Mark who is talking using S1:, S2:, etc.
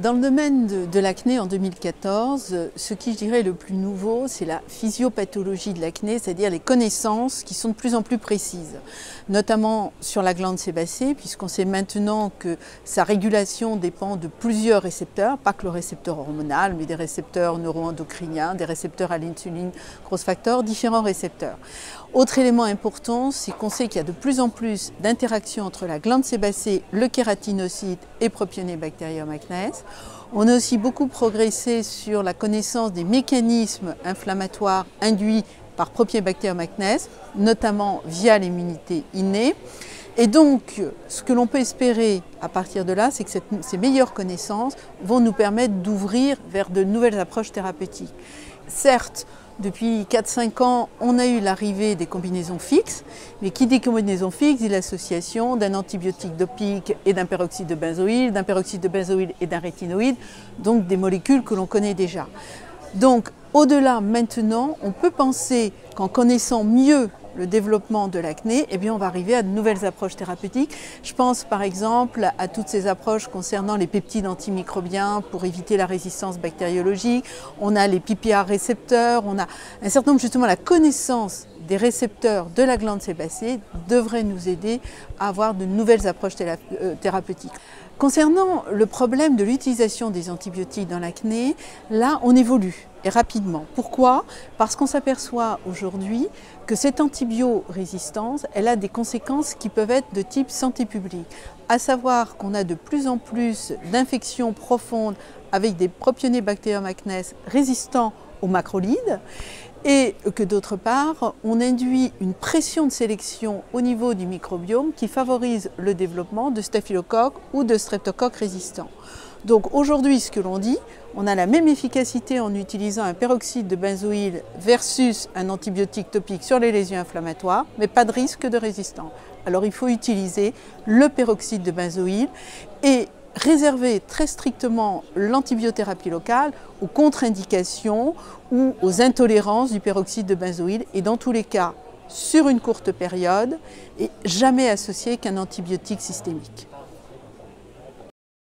S1: Dans le domaine de l'acné en 2014, ce qui, je dirais, est le plus nouveau, c'est la physiopathologie de l'acné, c'est-à-dire les connaissances qui sont de plus en plus précises, notamment sur la glande sébacée, puisqu'on sait maintenant que sa régulation dépend de plusieurs récepteurs, pas que le récepteur hormonal, mais des récepteurs neuroendocriniens, des récepteurs à l'insuline, growth factor, différents récepteurs. Autre élément important, c'est qu'on sait qu'il y a de plus en plus d'interactions entre la glande sébacée, le kératinocyte et Propionibacterium acnes. On a aussi beaucoup progressé sur la connaissance des mécanismes inflammatoires induits par Propionibacterium acnes, notamment via l'immunité innée. Et donc, ce que l'on peut espérer à partir de là, c'est que ces meilleures connaissances vont nous permettre d'ouvrir vers de nouvelles approches thérapeutiques. Certes, depuis 4-5 ans, on a eu l'arrivée des combinaisons fixes, mais qui dit combinaison fixe dit l'association d'un antibiotique dopique et d'un peroxyde de benzoïle, et d'un rétinoïde, donc des molécules que l'on connaît déjà. Donc, au-delà, maintenant, on peut penser qu'en connaissant mieux le développement de l'acné, eh bien on va arriver à de nouvelles approches thérapeutiques. Je pense par exemple à toutes ces approches concernant les peptides antimicrobiens pour éviter la résistance bactériologique. On a les PPAR récepteurs, on a un certain nombre, justement, la connaissance des récepteurs de la glande sébacée devrait nous aider à avoir de nouvelles approches thérapeutiques. Concernant le problème de l'utilisation des antibiotiques dans l'acné, là on évolue et rapidement. Pourquoi? Parce qu'on s'aperçoit aujourd'hui que cette antibiorésistance, elle a des conséquences qui peuvent être de type santé publique. À savoir qu'on a de plus en plus d'infections profondes avec des Propionibacterium acnes résistants aux macrolides, et que d'autre part, on induit une pression de sélection au niveau du microbiome qui favorise le développement de staphylocoques ou de streptocoques résistants. Donc aujourd'hui, ce que l'on dit, on a la même efficacité en utilisant un peroxyde de benzoïle versus un antibiotique topique sur les lésions inflammatoires, mais pas de risque de résistance. Alors il faut utiliser le peroxyde de benzoïle et réserver très strictement l'antibiothérapie locale aux contre-indications ou aux intolérances du peroxyde de benzoïle, et dans tous les cas sur une courte période et jamais associé qu'un antibiotique systémique.